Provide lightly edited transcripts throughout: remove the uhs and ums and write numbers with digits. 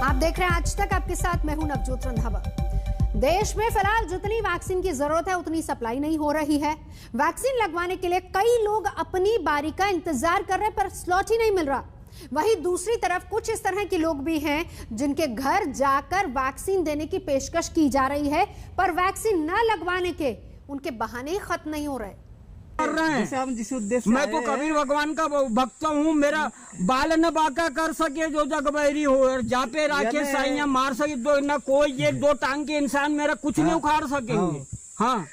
आप देख रहे हैं आज तक, आपके साथ मैं हूं नवजोत रंधावा। देश में फिलहाल जितनी वैक्सीन की जरूरत है उतनी सप्लाई नहीं हो रही है। वैक्सीन लगवाने के लिए कई लोग अपनी बारी का इंतजार कर रहे पर स्लॉट ही नहीं मिल रहा। वहीं दूसरी तरफ कुछ इस तरह के लोग भी हैं जिनके घर जाकर वैक्सीन देने की पेशकश की जा रही है, पर वैक्सीन न लगवाने के उनके बहाने ही खत्म नहीं हो रहे। जिस उद्देश्य मैं तो कबीर भगवान का भक्त हूँ। मेरा बाल न बाका कर सके जो जगबैरी हो, जा पे राखे साइया मार सके दो न कोई, ये दो टांग के इंसान मेरा कुछ नहीं उखाड़ सकेंगे। हाँ,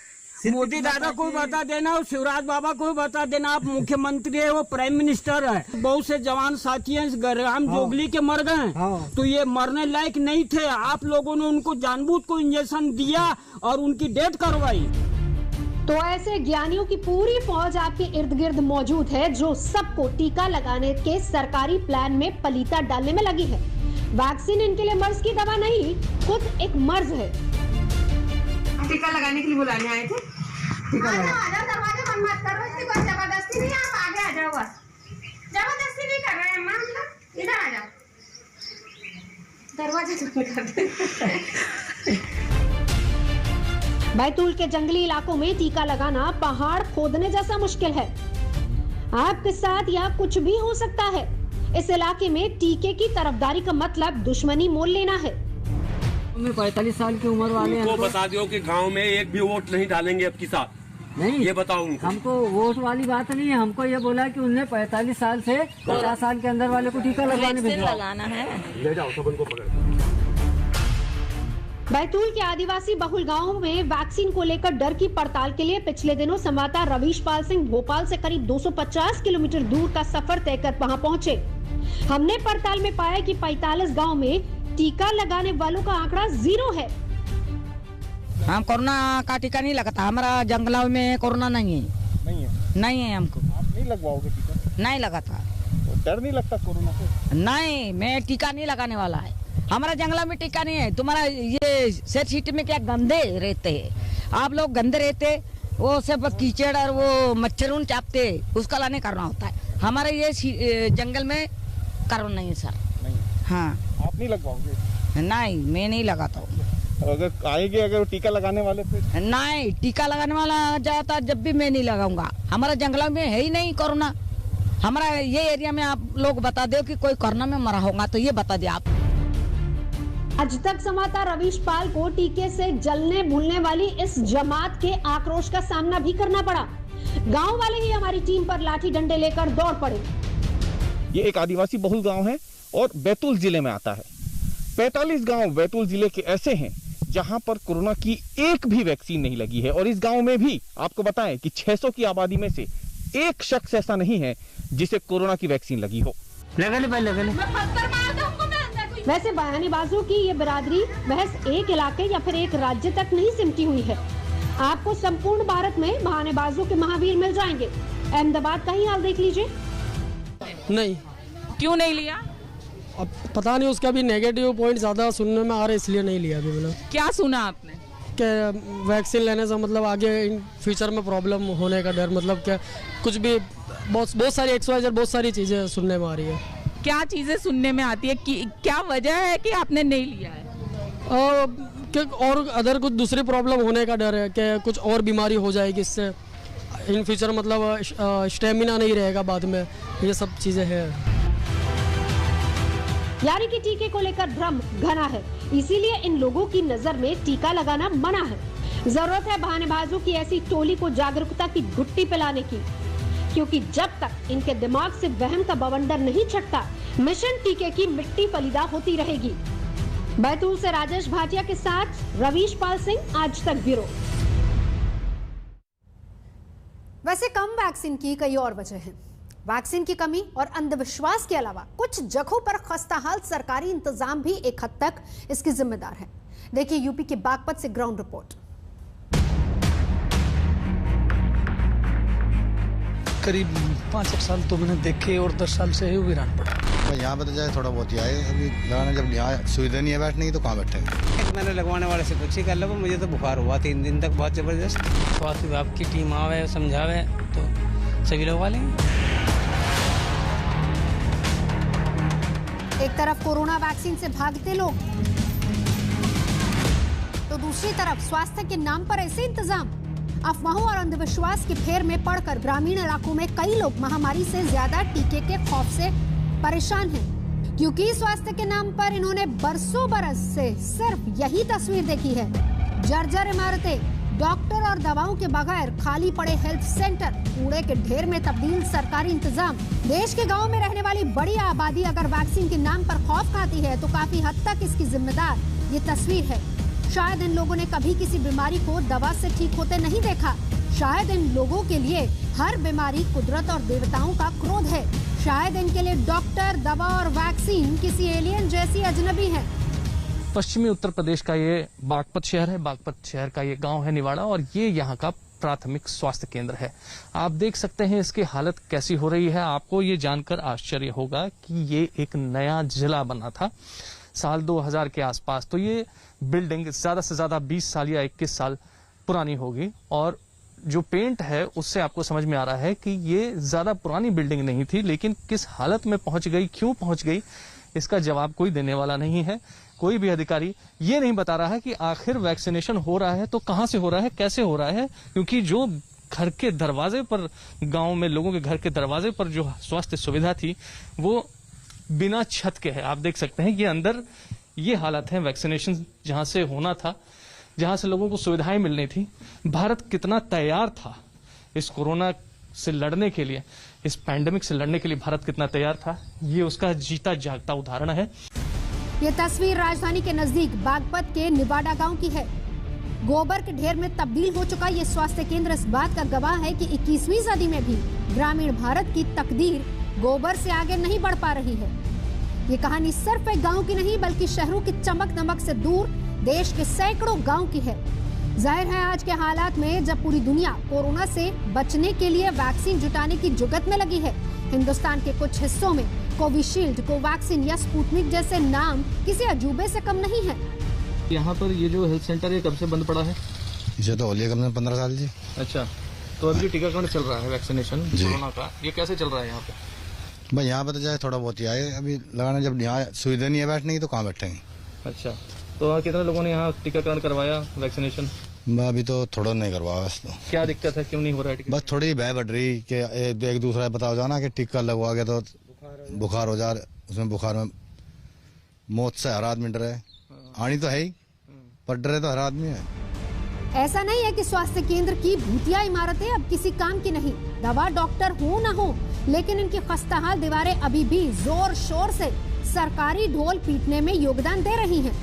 मोदी दादा को बता देना और शिवराज बाबा को बता देना, आप मुख्यमंत्री है, वो प्राइम मिनिस्टर है। बहुत से जवान साथी हैं राम जोगली के मर गए, तो ये मरने लायक नहीं थे। आप लोगों ने उनको जानबूझ को इंजेक्शन दिया और उनकी डेथ करवाई। तो ऐसे ज्ञानियों की पूरी फौज आपके इर्द गिर्द मौजूद है जो सबको टीका लगाने के सरकारी प्लान में पलीता डालने में लगी है। वैक्सीन इनके लिए मर्ज की दवा नहीं, खुद एक मर्ज है। टीका लगाने के लिए बुलाने आए थे। टीका दरवाजा बंद मत करो, इसकी कोई जबरदस्ती नहीं है, आप आगे आ जाओ। बस जबरदस्ती नहीं कर रहे हैं, मतलब इधर आ जाओ, दरवाजा बंद कर दे। बैतूल के जंगली इलाकों में टीका लगाना पहाड़ खोदने जैसा मुश्किल है। आपके साथ यहाँ कुछ भी हो सकता है। इस इलाके में टीके की तरफदारी का मतलब दुश्मनी मोल लेना है। 45 साल की उम्र वाले उनको बता दो कि गांव में एक भी वोट नहीं डालेंगे अब की साथ। नहीं, ये बताओ उनको। हमको वोट वाली बात नहीं है। हमको ये बोला कि उन्हें 45 साल से 50 साल के अंदर वाले को टीका लगाना है। ले जाओ सब उनको पकड़। बैतूल के आदिवासी बहुल गांवों में वैक्सीन को लेकर डर की पड़ताल के लिए पिछले दिनों संवाददाता रवीश पाल सिंह भोपाल से करीब 250 किलोमीटर दूर का सफर तय कर वहां पहुंचे। हमने पड़ताल में पाया कि 45 गांव में टीका लगाने वालों का आंकड़ा 0 है। हम कोरोना का टीका नहीं लगाता, हमारा जंगलों में कोरोना नहीं है हमको। आप नहीं लगवाओगे टीका? नहीं लगाता। डर नहीं लगता कोरोना से? नहीं, मैं टीका नहीं लगाने वाला है। हमारा जंगला में टीका नहीं है। तुम्हारा ये शहर सिटी में क्या गंदे रहते हैं, आप लोग गंदे रहते, वो सब कीचड़ और वो मच्छर चापते, उसका लाने करना होता है। हमारे ये जंगल में करना नहीं है सर। नहीं। हाँ, आप नहीं लगवाओगे? नहीं, मैं नहीं लगाता हूँ। अगर आएंगे अगर टीका लगाने वाले फिर? नहीं, टीका लगाने वाला आ जाता जब भी मैं नहीं लगाऊंगा। हमारा जंगलों में है ही नहीं कोरोना। हमारा ये एरिया में आप लोग बता दो कि कोई कोरोना में मरा होगा तो ये बता दे आप। आज तक संवाददाता रवीश पाल को टीके से जलने भूलने वाली इस जमात के आक्रोश का सामना भी करना पड़ा। गांव वाले ही हमारी टीम पर लाठी डंडे लेकर दौड़ पड़े। ये एक आदिवासी बहुल गांव है और बैतूल जिले में आता है। 45 गांव बैतूल जिले के ऐसे हैं जहां पर कोरोना की एक भी वैक्सीन नहीं लगी है। और इस गांव में भी आपको बताएं कि 600 की आबादी में से एक शख्स ऐसा नहीं है जिसे कोरोना की वैक्सीन लगी हो। वैसे बयानीबाजों की ये बिरादरी महज एक इलाके या फिर एक राज्य तक नहीं सिमटी हुई है। आपको संपूर्ण भारत में बहानेबाजों के महावीर मिल जाएंगे। अहमदाबाद का ही हाल देख लीजिए। नहीं। क्यों नहीं लिया? अब पता नहीं, उसका भी नेगेटिव पॉइंट ज्यादा सुनने में आ रहा है, इसलिए नहीं लिया अभी। मतलब क्या सुना आपने? कि वैक्सीन लेने से मतलब आगे इन फ्यूचर में प्रॉब्लम होने का डर, मतलब क्या कुछ भी बहुत सारी XYZ बहुत सारी चीजें सुनने में आ रही है। क्या चीजें सुनने में आती है कि क्या वजह है कि आपने नहीं लिया है? और अदर कुछ दूसरी प्रॉब्लम होने का डर है कि कुछ और बीमारी हो जाएगी इससे इन फ्यूचर, मतलब स्टेमिना नहीं रहेगा बाद में, ये सब चीजें हैं। यानी कि टीके को लेकर भ्रम घना है, इसीलिए इन लोगों की नजर में टीका लगाना मना है। जरूरत है बहानेबाजों की ऐसी टोली को जागरूकता की घुट्टी पिलाने की, क्योंकि जब तक इनके दिमाग से वहम का बवंडर नहीं छटता, मिशन टीके की मिट्टी पलीदा होती रहेगी। बैतूल से राजेश भाटिया के साथ रवीश पाल सिंह, आज तक ब्यूरो। वैसे कम वैक्सीन की कई और वजह हैं। वैक्सीन की कमी और अंधविश्वास के अलावा कुछ जगहों पर खस्ताहाल सरकारी इंतजाम भी एक हद तक इसकी जिम्मेदार है। देखिए यूपी के बागपत से ग्राउंड रिपोर्ट। करीब 5 साल तो मैंने देखे और 10 साल से है वीरान पड़ा। यहाँ पे तो जाए थोड़ा बहुत ही आए, अभी लगाना जब यहाँ सुविधा नहीं है बैठने की तो कहाँ बैठेंगे। मैंने लगवाने वाले से पूछी कर लो, मुझे तो बुखार हुआ 3 दिन तक बहुत जबरदस्त। स्वास्थ्य विभाग की टीम आवे समझावे तो सभी लोग वाले। एक तरफ कोरोना वैक्सीन से भागते लोग, तो दूसरी तरफ स्वास्थ्य के नाम पर ऐसे इंतजाम। अफवाहों और अंधविश्वास के फेर में पड़कर ग्रामीण इलाकों में कई लोग महामारी से ज्यादा टीके के खौफ से परेशान हैं, क्योंकि स्वास्थ्य के नाम पर इन्होंने बरसों बरस से सिर्फ यही तस्वीर देखी है। जर्जर इमारतें, डॉक्टर और दवाओं के बगैर खाली पड़े हेल्थ सेंटर, कूड़े के ढेर में तब्दील सरकारी इंतजाम। देश के गांव में रहने वाली बड़ी आबादी अगर वैक्सीन के नाम पर खौफ खाती है तो काफी हद तक इसकी जिम्मेदार ये तस्वीर है। शायद इन लोगों ने कभी किसी बीमारी को दवा से ठीक होते नहीं देखा। शायद इन लोगों के लिए हर बीमारी कुदरत और देवताओं का क्रोध है। शायद इनके लिए डॉक्टर, दवा और वैक्सीन किसी एलियन जैसी अजनबी है। पश्चिमी उत्तर प्रदेश का ये बागपत शहर है। बागपत शहर का ये गांव है निवाड़ा, और ये यहाँ का प्राथमिक स्वास्थ्य केंद्र है। आप देख सकते हैं इसकी हालत कैसी हो रही है। आपको ये जानकर आश्चर्य होगा कि ये एक नया जिला बना था साल 2000 के आसपास। तो ये बिल्डिंग ज्यादा से ज्यादा 20 साल या 21 साल पुरानी होगी, और जो पेंट है उससे आपको समझ में आ रहा है कि ये ज्यादा पुरानी बिल्डिंग नहीं थी, लेकिन किस हालत में पहुंच गई, क्यों पहुंच गई, इसका जवाब कोई देने वाला नहीं है। कोई भी अधिकारी ये नहीं बता रहा है कि आखिर वैक्सीनेशन हो रहा है तो कहां से हो रहा है, कैसे हो रहा है, क्योंकि जो घर के दरवाजे पर, गांव में लोगों के घर के दरवाजे पर जो स्वास्थ्य सुविधा थी वो बिना छत के है। आप देख सकते हैं ये अंदर ये हालत है। वैक्सीनेशन जहां से होना था, जहां से लोगों को सुविधाएं मिलनी थी, भारत कितना तैयार था इस कोरोना से लड़ने के लिए, इस पैंडेमिक से लड़ने के लिए भारत कितना तैयार था, ये उसका जीता जागता उदाहरण है। ये तस्वीर राजधानी के नजदीक बागपत के निवाड़ा गांव की है। गोबर के ढेर में तब्दील हो चुका ये स्वास्थ्य केंद्र इस बात का गवाह है कि 21वीं सदी में भी ग्रामीण भारत की तकदीर गोबर से आगे नहीं बढ़ पा रही है। ये कहानी सिर्फ एक गांव की नहीं, बल्कि शहरों की चमक दमक से दूर देश के सैकड़ों गांव की है। जाहिर है आज के हालात में जब पूरी दुनिया कोरोना से बचने के लिए वैक्सीन जुटाने की जुगत में लगी है, हिंदुस्तान के कुछ हिस्सों में कोविशील्ड, कोवैक्सीन या स्पुतनिक जैसे नाम किसी अजूबे से कम नहीं है। यहाँ पर ये जो हेल्थ सेंटर है कब से बंद पड़ा है? इसे तो होलिया कम से 15 साल जी। अच्छा, तो अभी जो टीकाकरण चल रहा है वैक्सीनेशन कोरोना का, ये कैसे चल रहा है यहाँ पे? भाई यहाँ पे तो जाए थोड़ा बहुत ही आए, अभी लगाना जब यहाँ सुविधा नहीं है बैठने की तो कहाँ बैठेंगे। अच्छा, तो कितने लोगों ने यहाँ टीकाकरण करवाया वैक्सीनेशन? अभी तो थोड़ा नहीं करवाया बस। तो क्या दिक्कत है, क्यों नहीं हो रहा है? बस थोड़ी भय बढ़ रही कि एक दूसरा बताओ जाना कि टीका लगवा गया तो बुखार हो जा, उसमें बुखार में मौत से हर आदमी डरे। आनी तो है ही, पर डरे तो हर आदमी है। ऐसा नहीं है कि स्वास्थ्य केंद्र की भूतिया इमारतें अब किसी काम की नहीं। दवा, डॉक्टर हो न हो, लेकिन इनकी खस्ताहाल दीवारें अभी भी जोर शोर से सरकारी ढोल पीटने में योगदान दे रही हैं।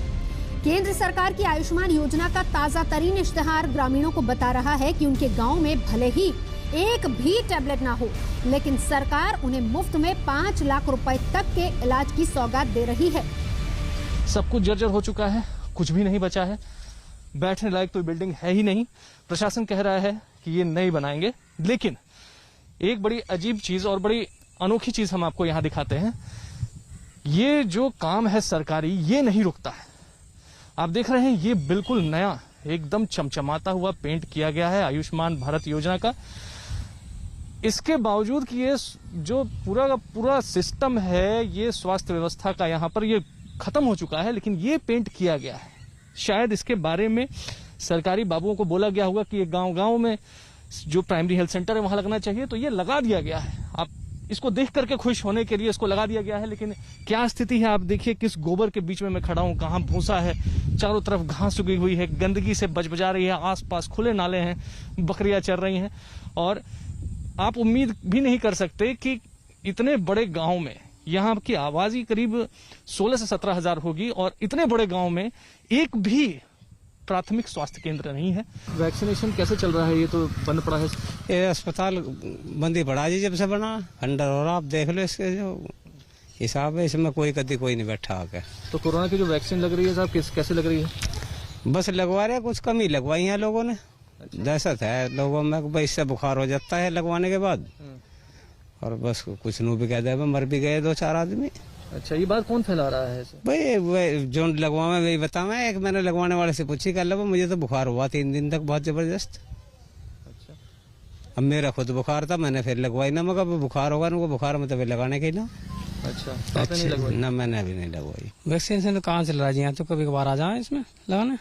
केंद्र सरकार की आयुष्मान योजना का ताजा तरीन इश्तेहार ग्रामीणों को बता रहा है कि उनके गांव में भले ही एक भी टैबलेट ना हो, लेकिन सरकार उन्हें मुफ्त में 5 लाख रुपए तक के इलाज की सौगात दे रही है। सब कुछ जर्जर हो चुका है, कुछ भी नहीं बचा है, बैठने लायक तो बिल्डिंग है ही नहीं। प्रशासन कह रहा है कि ये नहीं बनाएंगे, लेकिन एक बड़ी अजीब चीज और बड़ी अनोखी चीज हम आपको यहाँ दिखाते हैं। ये जो काम है सरकारी, ये नहीं रुकता है। आप देख रहे हैं ये बिल्कुल नया, एकदम चमचमाता हुआ पेंट किया गया है आयुष्मान भारत योजना का। इसके बावजूद कि ये जो पूरा का पूरा सिस्टम है, ये स्वास्थ्य व्यवस्था का यहाँ पर ये खत्म हो चुका है, लेकिन ये पेंट किया गया है। शायद इसके बारे में सरकारी बाबुओं को बोला गया होगा कि ये गांव-गांव में जो प्राइमरी हेल्थ सेंटर है वहां लगना चाहिए, तो ये लगा दिया गया है। आप इसको देख करके खुश होने के लिए इसको लगा दिया गया है, लेकिन क्या स्थिति है आप देखिए। किस गोबर के बीच में मैं खड़ा हूं, कहां भूसा है, चारों तरफ घास उगी हुई है, गंदगी से बजबजा रही है, आसपास खुले नाले हैं, बकरियां चर रही हैं, और आप उम्मीद भी नहीं कर सकते कि इतने बड़े गांव में, यहाँ की आबादी करीब 16 से 17 हजार होगी, और इतने बड़े गांव में एक भी प्राथमिक स्वास्थ्य केंद्र नहीं है। वैक्सीनेशन कैसे चल रहा है? ये तो बंद पड़ा है। ये अस्पताल बंद ही पड़ा जी, जब से बना खंडर हो रहा। आप देख लो इसके जो हिसाब है, इसमें कोई नहीं बैठा आके। तो कोरोना की जो वैक्सीन लग रही है साहब, कैसे लग रही है? बस लगवा रहे, कुछ कम ही लगवाई है लोगों ने। दहशत है लोगों में, भाई इससे बुखार हो जाता है लगवाने के बाद, और बस कुछ नू भी कह दे, मर भी गए 2-4 आदमी। अच्छा, ये बात कौन फैला रहा है? भाई जो लगवा में वही बतावा। एक मैंने लगवाने वाले से पूछी, कल मुझे तो बुखार हुआ 3 दिन तक बहुत जबरदस्त। अच्छा, अब मेरा खुद बुखार था, मैंने फिर लगवाई ना, मगर बुखार होगा ना, बुखार में तो फिर लगाने के ना। अच्छा, तो आपने नहीं लगवाई? ना, मैंने अभी नहीं लगवाई। वैक्सीनेशन तो कहाँ चल रहा है जी, यहाँ तो कभी कभार आ जाए इसमें लगाने,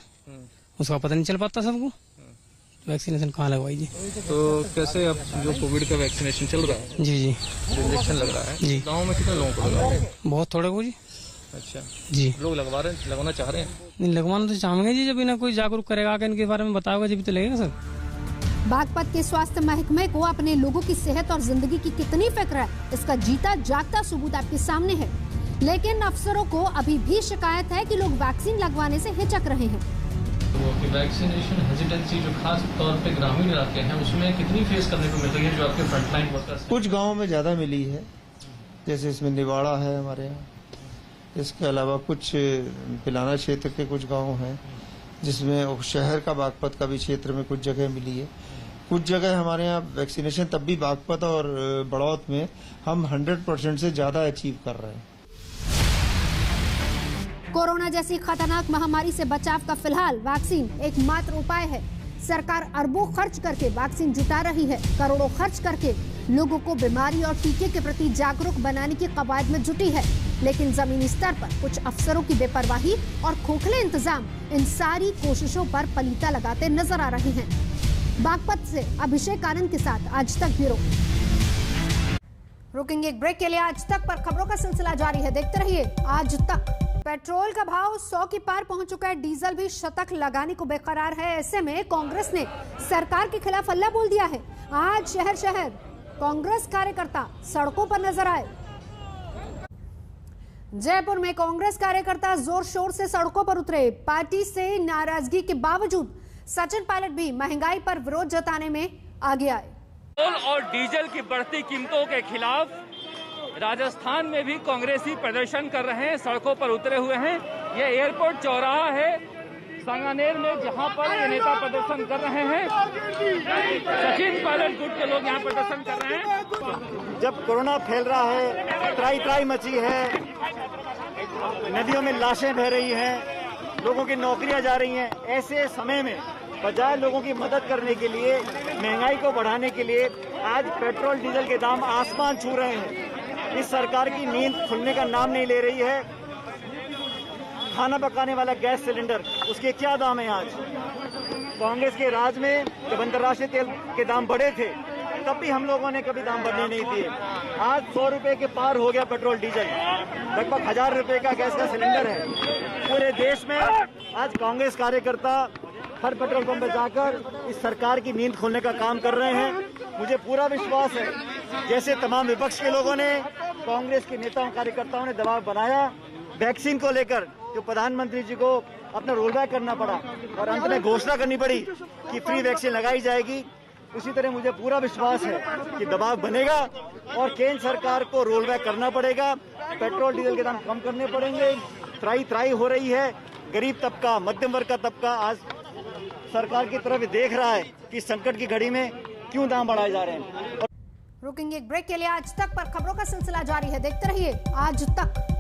उसका पता नहीं चल पाता सबको। वैक्सीनेशन कहाँ लगवाई जी? तो कैसे अब जो कोविड का वैक्सीनेशन चल रहा है? जी जी, इंजेक्शन लग रहा है जी। गाँव में कितने लोगों को लगा है? बहुत थोड़े को जी। अच्छा जी, लोग लगवाना चाह रहे हैं? नहीं, लगवाना तो चाहेंगे जी, जब इन्हें कोई जागरूक करेगा कि इनके बारे में बताओगे जब तो लगेगा सर। बागपत के स्वास्थ्य महकमे को अपने लोगों की सेहत और जिंदगी की कितनी फिक्र है, इसका जीता जागता सबूत आपके सामने है। लेकिन अफसरों को अभी भी शिकायत है कि लोग वैक्सीन लगवाने से हिचक रहे हैं। तो वैक्सीनेशन हेजिटेंसी जो खास तौर पे ग्रामीण इलाके हैं उसमें कितनी फेस करने को मिल रही है जो आपके फ्रंटलाइन वर्कर्स? कुछ गाँव में ज्यादा मिली है, जैसे इसमें निवाड़ा है हमारे यहाँ। इसके अलावा कुछ पिलाना क्षेत्र के कुछ गांव हैं जिसमें शहर का बागपत का भी क्षेत्र में कुछ जगह मिली है। कुछ जगह हमारे यहाँ वैक्सीनेशन तब भी बागपत और बड़ौत में हम 100% से ज्यादा अचीव कर रहे हैं। कोरोना जैसी खतरनाक महामारी से बचाव का फिलहाल वैक्सीन एकमात्र उपाय है। सरकार अरबों खर्च करके वैक्सीन जुटा रही है, करोड़ों खर्च करके लोगों को बीमारी और टीके के प्रति जागरूक बनाने की कवायद में जुटी है। लेकिन जमीनी स्तर पर कुछ अफसरों की बेपरवाही और खोखले इंतजाम इन सारी कोशिशों पर पलीता लगाते नजर आ रहे हैं। बागपत से अभिषेक आनंद के साथ आज तक ब्यूरो। रुकेंगे एक ब्रेक के लिए। आज तक पर खबरों का सिलसिला जारी है, देखते रहिए आज तक। पेट्रोल का भाव 100 की पार पहुंच चुका है, डीजल भी शतक लगाने को बेकरार है। ऐसे में कांग्रेस ने सरकार के खिलाफ हल्ला बोल दिया है। आज शहर शहर कांग्रेस कार्यकर्ता सड़कों पर नजर आए। जयपुर में कांग्रेस कार्यकर्ता जोर शोर से सड़कों पर उतरे। पार्टी से नाराजगी के बावजूद सचिन पायलट भी महंगाई पर विरोध जताने में आगे आए। पेट्रोल और डीजल की बढ़ती कीमतों के खिलाफ राजस्थान में भी कांग्रेसी प्रदर्शन कर रहे हैं, सड़कों पर उतरे हुए हैं। ये एयरपोर्ट चौराहा है सांगानेर में, जहां पर ये नेता प्रदर्शन कर रहे हैं। सचिन पायलट गुट के लोग यहाँ प्रदर्शन कर रहे हैं। जब कोरोना फैल रहा है, त्राई त्राई मची है, नदियों में लाशें बह रही हैं, लोगों की नौकरियां जा रही हैं, ऐसे समय में बजाय लोगों की मदद करने के लिए, महंगाई को बढ़ाने के लिए आज पेट्रोल डीजल के दाम आसमान छू रहे हैं। इस सरकार की नींद खुलने का नाम नहीं ले रही है। खाना पकाने वाला गैस सिलेंडर, उसके क्या दाम है आज? कांग्रेस के राज में जब अंतर्राष्ट्रीय तेल के दाम बढ़े थे तब भी हम लोगों ने कभी दाम बढ़ने नहीं दिए। आज 100 रुपए के पार हो गया पेट्रोल डीजल, लगभग 1000 रुपए का गैस का सिलेंडर है। पूरे देश में आज कांग्रेस कार्यकर्ता हर पेट्रोल पंप पर जाकर इस सरकार की नींद खोलने का काम कर रहे हैं। मुझे पूरा विश्वास है, जैसे तमाम विपक्ष के लोगों ने, कांग्रेस के नेताओं कार्यकर्ताओं ने दबाव बनाया वैक्सीन को लेकर, जो प्रधानमंत्री जी को अपना रोल बैक करना पड़ा और अंत में घोषणा करनी पड़ी कि फ्री वैक्सीन लगाई जाएगी, उसी तरह मुझे पूरा विश्वास है कि दबाव बनेगा और केंद्र सरकार को रोल बैक करना पड़ेगा। पेट्रोल डीजल के दाम कम करने पड़ेंगे। त्राई त्राई हो रही है, गरीब तबका, मध्यम वर्ग का तबका आज सरकार की तरफ देख रहा है कि संकट की घड़ी में क्यों दाम बढ़ाए जा रहे हैं। रुकेंगे एक ब्रेक के लिए। आज तक पर खबरों का सिलसिला जारी है, देखते रहिए आज तक।